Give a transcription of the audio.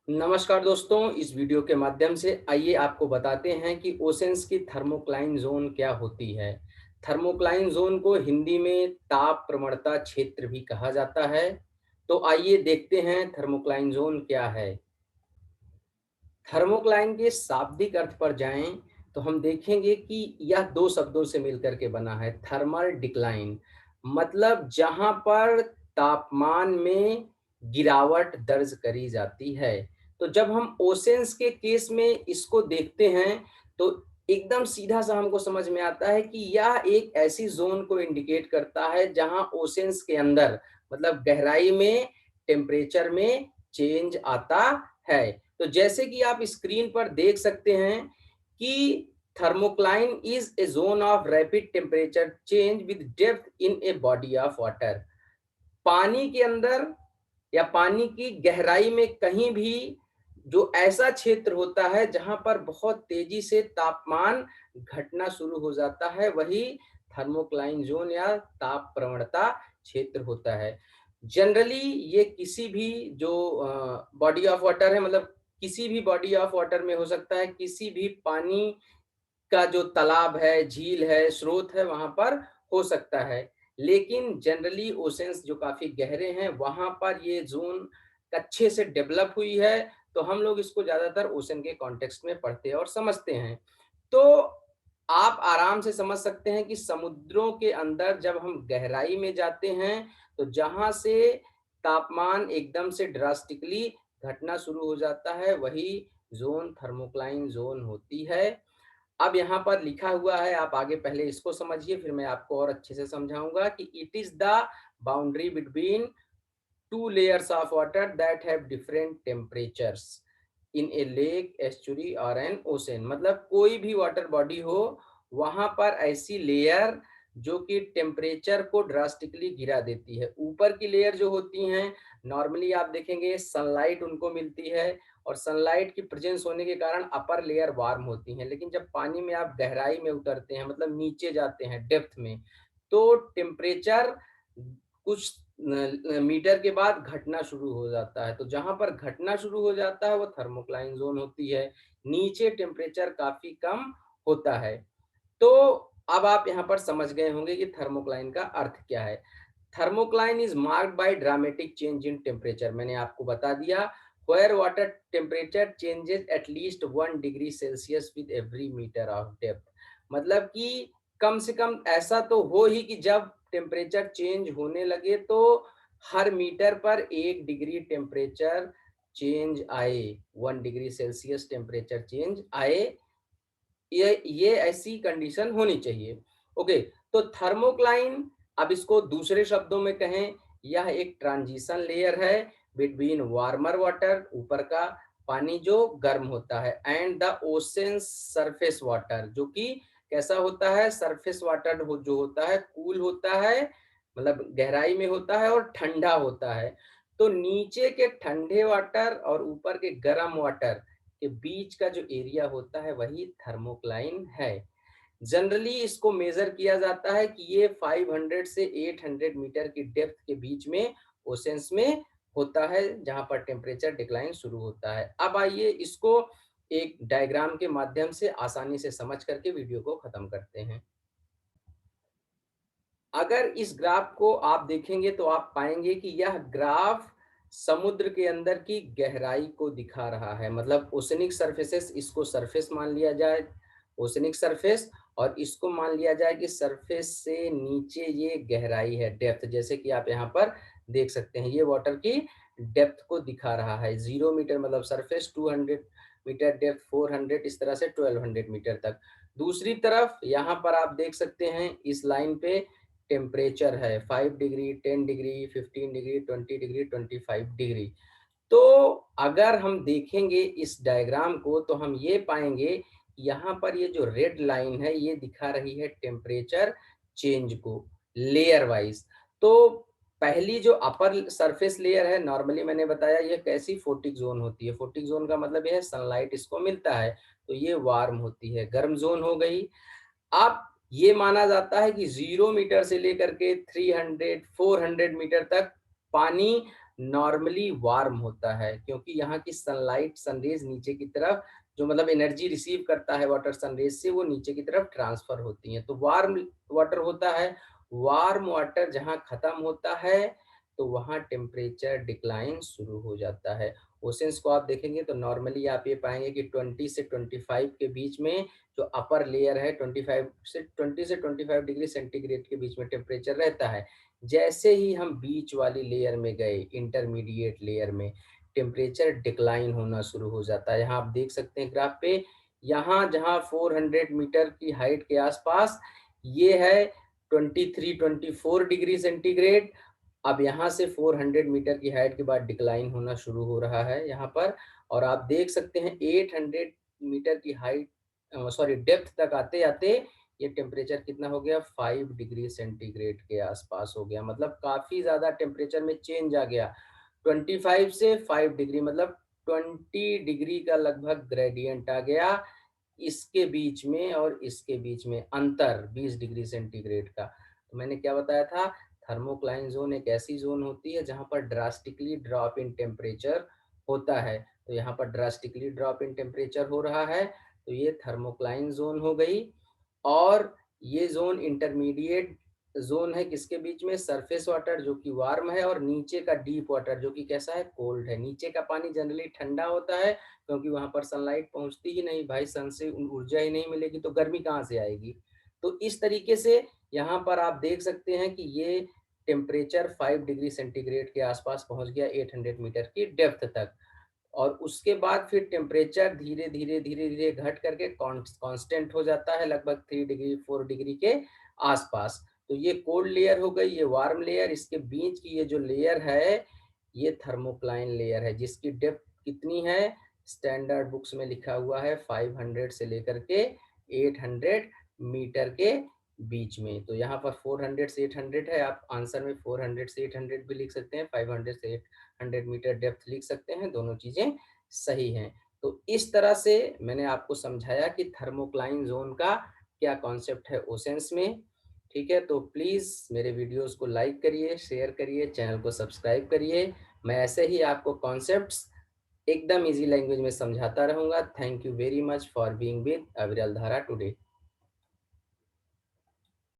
नमस्कार दोस्तों, इस वीडियो के माध्यम से आइए आपको बताते हैं कि ओशंस की थर्मोक्लाइन ज़ोन क्या होती है। थर्मोक्लाइन ज़ोन को हिंदी में ताप प्रवणता क्षेत्र भी कहा जाता है। तो आइए देखते हैं थर्मोक्लाइन ज़ोन क्या है। थर्मोक्लाइन के शाब्दिक अर्थ पर जाएं तो हम देखेंगे कि यह दो शब्दों से मिलकर के बना है। थर्मल डिक्लाइन मतलब जहां पर तापमान में गिरावट दर्ज करी जाती है। तो जब हम ओशंस के केस में इसको देखते हैं तो एकदम सीधा सा हमको समझ में आता है कि यह एक ऐसी जोन को इंडिकेट करता है जहां ओशंस के अंदर मतलब गहराई में टेम्परेचर में चेंज आता है। तो जैसे कि आप स्क्रीन पर देख सकते हैं कि thermocline is a zone of rapid temperature change with depth in a body of water. पानी के अंदर या पानी की गहराई में कहीं भी जो ऐसा क्षेत्र होता है जहां पर बहुत तेजी से तापमान घटना शुरू हो जाता है, वही थर्मोक्लाइन जोन या ताप प्रवणता क्षेत्र होता है। जनरली ये किसी भी जो बॉडी ऑफ वाटर है, मतलब किसी भी बॉडी ऑफ वाटर में हो सकता है, किसी भी पानी का जो तालाब है, झील है, स्रोत है, वहां पर हो सकता है। लेकिन जनरली ओशंस जो काफी गहरे हैं वहां पर ये जोन अच्छे से डेवलप हुई है। तो हम लोग इसको ज्यादातर ओशन के कॉन्टेक्स्ट में पढ़ते हैं और समझते हैं। तो आप आराम से समझ सकते हैं कि समुद्रों के अंदर जब हम गहराई में जाते हैं तो जहां से तापमान एकदम से ड्रास्टिकली घटना शुरू हो जाता है, वही जोन थर्मोक्लाइन जोन होती है। अब यहाँ पर लिखा हुआ है, आप आगे पहले इसको समझिए, फिर मैं आपको और अच्छे से समझाऊंगा कि it is the boundary between two layers of water that have different temperatures in a lake, estuary or an ocean। मतलब कोई भी वाटर बॉडी हो वहां पर ऐसी लेयर जो कि टेम्परेचर को ड्रास्टिकली गिरा देती है। ऊपर की लेयर जो होती हैं नॉर्मली आप देखेंगे सनलाइट उनको मिलती है और सनलाइट की प्रेजेंस होने के कारण अपर लेयर वार्म होती हैं। लेकिन जब पानी में आप गहराई में उतरते हैं, मतलब नीचे जाते हैं डेप्थ में, तो टेम्परेचर कुछ मीटर के बाद घटना शुरू हो जाता है। तो जहां पर घटना शुरू हो जाता है वो थर्मोक्लाइन जोन होती है। नीचे टेम्परेचर काफी कम होता है। तो अब आप यहाँ पर समझ गए होंगे कि थर्मोक्लाइन का अर्थ क्या है। Thermocline is marked by dramatic change in temperature. मैंने आपको बता दिया, where water temperature changes at least 1 degree Celsius with every metre of depth. मतलब कि कम से कम ऐसा तो हो ही कि जब टेम्परेचर चेंज होने लगे तो हर मीटर पर 1 डिग्री टेम्परेचर चेंज आए, 1 डिग्री सेल्सियस टेम्परेचर चेंज आए। ये ऐसी कंडीशन होनी चाहिए। ओके, तो थर्मोक्लाइन, अब इसको दूसरे शब्दों में कहें, यह एक ट्रांजिशन लेयर है बिटवीन वार्मर वाटर, ऊपर का पानी जो गर्म होता है, and the ocean surface water, जो कि कैसा होता है, सरफेस वाटर जो होता है कूल होता है, मतलब गहराई में होता है और ठंडा होता है। तो नीचे के ठंडे वाटर और ऊपर के गर्म वाटर के बीच का जो एरिया होता है वही थर्मोक्लाइन है। जनरली इसको मेजर किया जाता है कि ये 500 से 800 मीटर की डेप्थ के बीच में ओशंस में होता है, जहां पर टेम्परेचर डिक्लाइन शुरू होता है। अब आइए इसको एक डायग्राम के माध्यम से आसानी से समझ करके वीडियो को खत्म करते हैं। अगर इस ग्राफ को आप देखेंगे तो आप पाएंगे कि यह ग्राफ समुद्र के अंदर की गहराई को दिखा रहा है। मतलब ओशनिक सरफेसेस, इसको सरफेस मान लिया जाए, ओशनिक सरफेस, और इसको मान लिया जाए कि सरफेस से नीचे ये गहराई है, डेप्थ। जैसे कि आप यहाँ पर देख सकते हैं, ये वाटर की डेप्थ को दिखा रहा है। 0 मीटर मतलब सरफेस, 200 मीटर डेप्थ, 400, इस तरह से 1200 मीटर तक। दूसरी तरफ यहाँ पर आप देख सकते हैं इस लाइन पे टेम्परेचर है 5 degree, 10 degree, 15 degree, 20 degree, 25 degree. तो अगर हम देखेंगे इस डायग्राम को तो हम ये पाएंगे, यहाँ पर ये जो रेड लाइन है ये दिखा रही है टेम्परेचर चेंज को लेयर वाइज। तो पहली जो अपर सरफेस लेयर है, नॉर्मली मैंने बताया ये कैसी फोटिक जोन होती है। फोटिक जोन का मतलब ये है सनलाइट इसको मिलता है, तो ये वार्म होती है, गर्म जोन हो गई। अब ये माना जाता है कि 0 मीटर से लेकर के 300 400 मीटर तक पानी नॉर्मली वार्म होता है, क्योंकि यहाँ की सनलाइट सनरेज नीचे की तरफ जो मतलब एनर्जी रिसीव करता है वाटर सनरेज से, वो नीचे की तरफ ट्रांसफर होती है, तो वार्म वाटर होता है। वार्म वाटर जहाँ खत्म होता है तो वहाँ टेम्परेचर डिक्लाइन शुरू हो जाता है। ओशंस को आप देखेंगे तो नॉर्मली आप ये पाएंगे कि 20 से 25 के बीच में जो अपर लेयर है 20 से 25 डिग्री सेंटीग्रेड के बीच में टेम्परेचर रहता है। जैसे ही हम बीच वाली लेयर में गए, इंटरमीडिएट लेयर में, टेम्परेचर डिक्लाइन होना शुरू हो जाता है। यहाँ आप देख सकते हैं ग्राफ पे, यहाँ जहाँ 400 मीटर की हाइट के आसपास ये है 23-24 डिग्री सेंटीग्रेड। अब यहाँ से 400 मीटर की हाइट के बाद डिक्लाइन होना शुरू हो रहा है यहाँ पर, और आप देख सकते हैं 800 मीटर की हाइट डेप्थ तक आते आते ये टेम्परेचर कितना हो गया, 5 डिग्री सेंटीग्रेड के आसपास हो गया। मतलब काफी ज्यादा टेम्परेचर में चेंज आ गया। 25 से 5 डिग्री मतलब 20 डिग्री का लगभग ग्रेडियंट आ गया। इसके बीच में और इसके बीच में अंतर 20 डिग्री सेंटीग्रेड का। तो मैंने क्या बताया था, थर्मोक्लाइन जोन एक ऐसी जोन होती है जहां पर ड्रास्टिकली ड्रॉप इन टेम्परेचर होता है। तो यहाँ पर ड्रास्टिकली ड्रॉप इन टेम्परेचर हो रहा है, तो ये थर्मोक्लाइन जोन हो गई। और ये जोन इंटरमीडिएट जोन है किसके बीच में, सरफेस वाटर जो कि वार्म है, और नीचे का डीप वाटर जो कि कैसा है, कोल्ड है। नीचे का पानी जनरली ठंडा होता है, क्योंकि वहां पर सनलाइट पहुंचती ही नहीं भाई, सन से ऊर्जा ही नहीं मिलेगी तो गर्मी कहाँ से आएगी। तो इस तरीके से यहाँ पर आप देख सकते हैं कि ये टेम्परेचर 5 डिग्री सेंटीग्रेड के आसपास पहुंच गया 800 मीटर की डेप्थ तक। और उसके बाद फिर टेम्परेचर धीरे धीरे धीरे धीरे घट करके कांस्टेंट हो जाता है लगभग 3 डिग्री 4 डिग्री के आसपास। तो ये कोल्ड लेयर हो गई, ये वार्म लेयर। इसके बीच की ये जो लेयर है ये थर्मोक्लाइन लेयर है, जिसकी डेप्थ कितनी है, स्टैंडर्ड बुक्स में लिखा हुआ है 500 से लेकर के 800 मीटर के बीच में। तो यहाँ पर 400 से 800 है, आप आंसर में 400 से 800 भी लिख सकते हैं, 500 से 800 मीटर डेप्थ लिख सकते हैं, दोनों चीजें सही हैं। तो इस तरह से मैंने आपको समझाया कि थर्मोक्लाइन जोन का क्या कॉन्सेप्ट है ओशंस में। ठीक है, तो प्लीज मेरे वीडियोस को लाइक करिए, शेयर करिए, चैनल को सब्सक्राइब करिए। मैं ऐसे ही आपको कॉन्सेप्ट्स एकदम इजी लैंग्वेज में समझाता रहूंगा। Thank you very much for being with अविरल धारा टुडे।